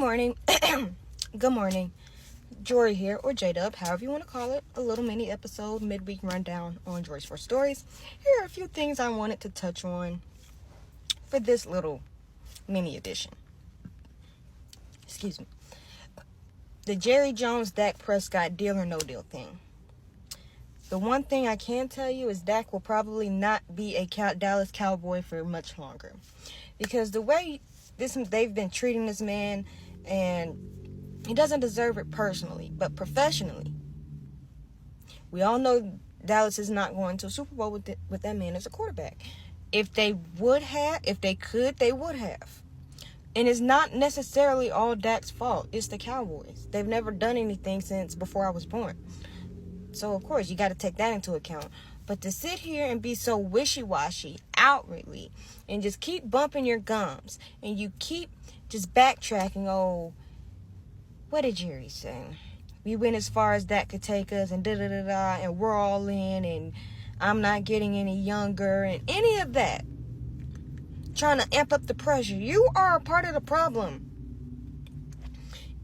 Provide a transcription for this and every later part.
morning. Good morning. Jori here, or JDub, however you want to call it. A little mini episode, midweek rundown on Jori's 4 stories. Here are a few things I wanted to touch on for this little mini edition. Excuse me. The Jerry Jones-Dak Prescott deal or no deal thing. The one thing I can tell you is Dak will probably not be a Dallas Cowboy for much longer. Because the way they've been treating this man, and he doesn't deserve it personally, but professionally. We all know Dallas is not going to a Super Bowl with that man as a quarterback. If they could, they would have. And it's not necessarily all Dak's fault. It's the Cowboys. They've never done anything since before I was born. So, of course, you got to take that into account. But to sit here and be so wishy-washy outwardly and just keep bumping your gums and you keep just backtracking, what did Jerry say? We went as far as that could take us and da-da-da-da, and we're all in, and I'm not getting any younger, and any of that. Trying to amp up the pressure. You are a part of the problem.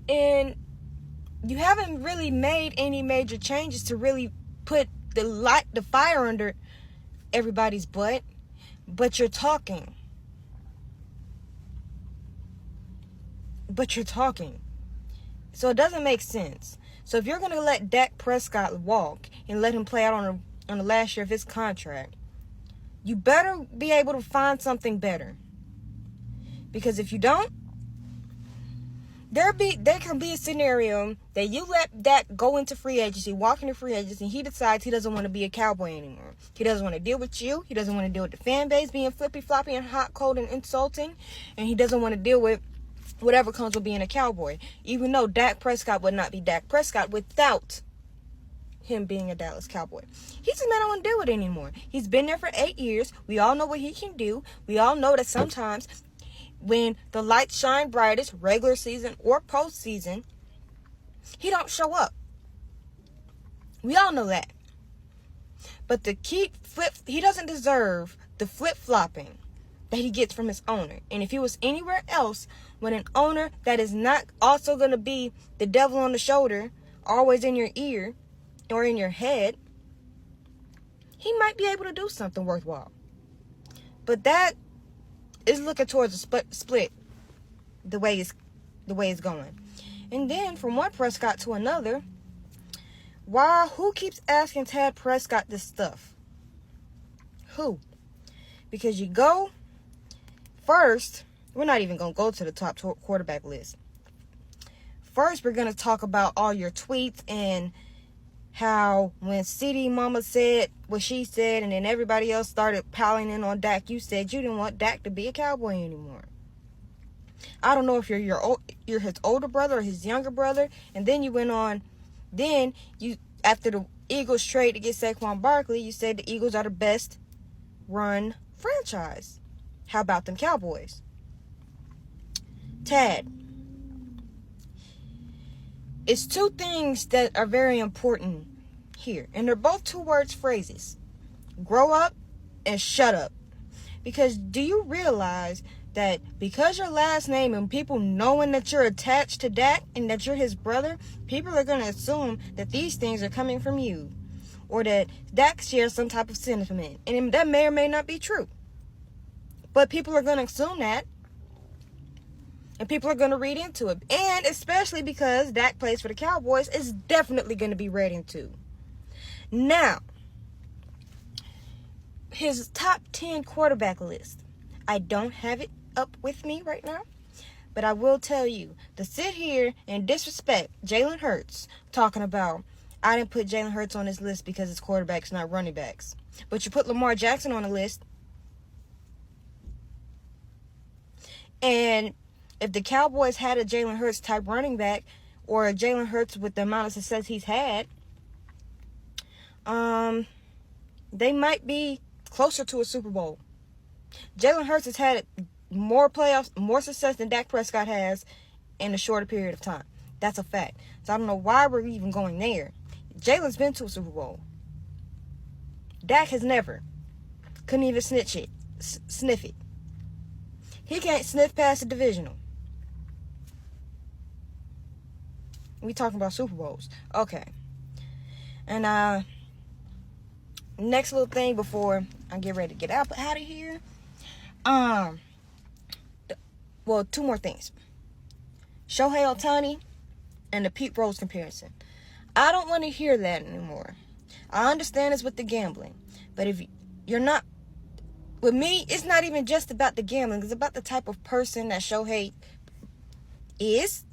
And you haven't really made any major changes to really put the fire under everybody's butt, but you're talking. So it doesn't make sense. So if you're going to let Dak Prescott walk and let him play out on the last year of his contract, you better be able to find something better. Because if you don't, there can be a scenario that you let Dak go into free agency, walk into free agency, and he decides he doesn't want to be a Cowboy anymore. He doesn't want to deal with you. He doesn't want to deal with the fan base being flippy-floppy and hot, cold, and insulting. And he doesn't want to deal with whatever comes with being a Cowboy. Even though Dak Prescott would not be Dak Prescott without him being a Dallas Cowboy. He's a man I don't want to deal with anymore. He's been there for 8 years. We all know what he can do. We all know that sometimes when the lights shine brightest, regular season or postseason, he don't show up. We all know that. But he doesn't deserve the flip-flopping that he gets from his owner. And if he was anywhere else with an owner that is not also going to be the devil on the shoulder, always in your ear or in your head, he might be able to do something worthwhile. But that is looking towards a split the way it's going. And then from one Prescott to another, who keeps asking Tad Prescott this stuff? Who? Because you go first, we're not even going to go to the top quarterback list. First, we're going to talk about all your tweets and how when City Mama said what she said and then everybody else started piling in on Dak, you said you didn't want Dak to be a Cowboy anymore. I don't know if you're his older brother or his younger brother. And then you went on, after the Eagles trade to get Saquon Barkley, you said the Eagles are the best run franchise. How about them Cowboys? Tad. It's two things that are very important here. And they're both 2-word phrases. Grow up and shut up. Because do you realize that because your last name and people knowing that you're attached to Dak and that you're his brother, people are going to assume that these things are coming from you. Or that Dak shares some type of sentiment. And that may or may not be true. But people are going to assume that. And people are going to read into it. And especially because Dak plays for the Cowboys, it's definitely going to be read into. Now, his top 10 quarterback list. I don't have it up with me right now. But I will tell you, to sit here and disrespect Jalen Hurts, talking about, I didn't put Jalen Hurts on this list because it's quarterbacks, not running backs. But you put Lamar Jackson on the list. And if the Cowboys had a Jalen Hurts type running back, or a Jalen Hurts with the amount of success he's had, they might be closer to a Super Bowl. Jalen Hurts has had more playoffs, more success than Dak Prescott has in a shorter period of time. That's a fact. So I don't know why we're even going there. Jalen's been to a Super Bowl. Dak has never. Couldn't even sniff it. He can't sniff past the divisional. We talking about Super Bowls. Okay. And next little thing before I get ready to get out of here. Well, two more things. Shohei Ohtani and the Pete Rose comparison. I don't want to hear that anymore. I understand it's with the gambling. But if you're not... With me, it's not even just about the gambling. It's about the type of person that Shohei is.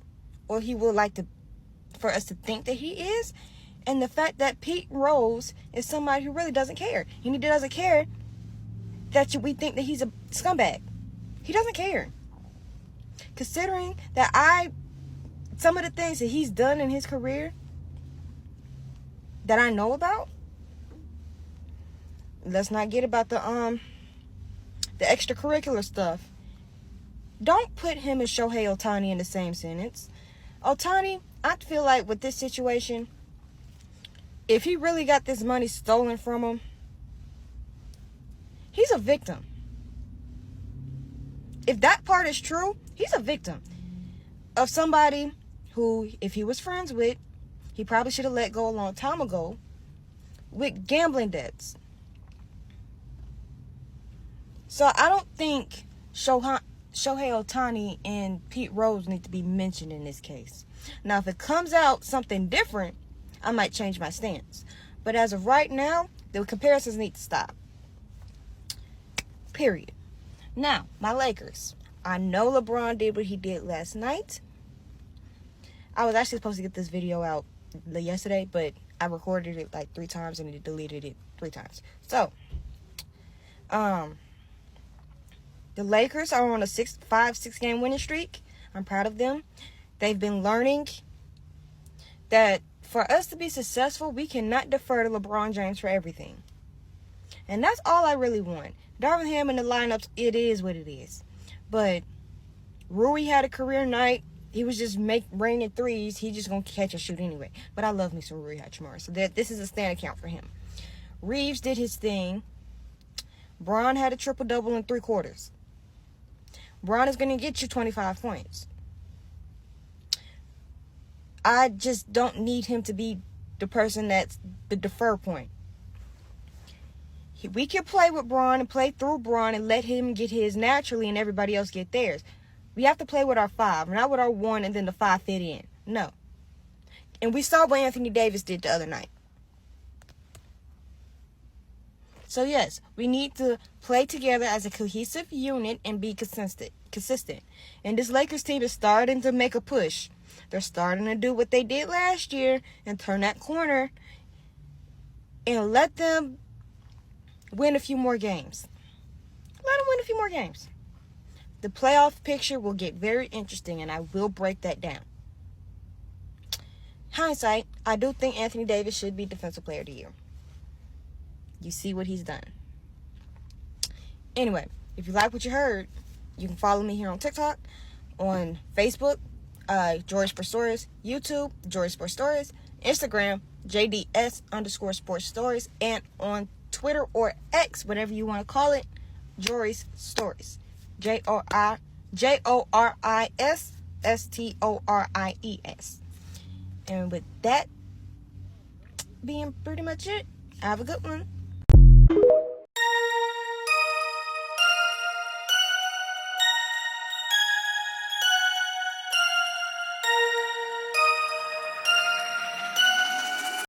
Or he would like to... for us to think that he is. And the fact that Pete Rose is somebody who really doesn't care. He doesn't care that we think that he's a scumbag. He doesn't care. Considering that some of the things that he's done in his career that I know about. Let's not get about the extracurricular stuff. Don't put him and Shohei Ohtani in the same sentence. Ohtani, I feel like with this situation, if he really got this money stolen from him, he's a victim. If that part is true, he's a victim of somebody who, if he was friends with, he probably should have let go a long time ago with gambling debts. So I don't think Shohei Ohtani and Pete Rose need to be mentioned in this case. Now, if it comes out something different, I might change my stance. But as of right now, the comparisons need to stop. Period. Now, my Lakers. I know LeBron did what he did last night. I was actually supposed to get this video out yesterday, but I recorded it like 3 times and it deleted it 3 times. So, the Lakers are on a 6 game winning streak. I'm proud of them. They've been learning that for us to be successful, we cannot defer to LeBron James for everything. And that's all I really want. Darvin Ham in the lineups, it is what it is. But Rui had a career night. He was just raining threes. He just going to catch and shoot anyway. But I love me some Rui Hachimura. So this is a stand account for him. Reeves did his thing. Braun had a triple-double in 3 quarters. Braun is going to get you 25 points. I just don't need him to be the person that's the defer point. We can play with Braun and play through Braun and let him get his naturally and everybody else get theirs. We have to play with our 5, not with our 1 and then the 5 fit in. No. And we saw what Anthony Davis did the other night. So yes, we need to play together as a cohesive unit and be consistent. And this Lakers team is starting to make a push. They're starting to do what they did last year and turn that corner and let them win a few more games. Let them win a few more games. The playoff picture will get very interesting, and I will break that down. Hindsight, I do think Anthony Davis should be Defensive Player of the Year. You see what he's done. Anyway, if you like what you heard, you can follow me here on TikTok, on Facebook, Jori Sports Stories, YouTube, Jori Sports Stories, Instagram, JDS_Sports Stories, and on Twitter or X, whatever you want to call it, Jori's Stories. JORISSTORIES. And with that being pretty much it, have a good one.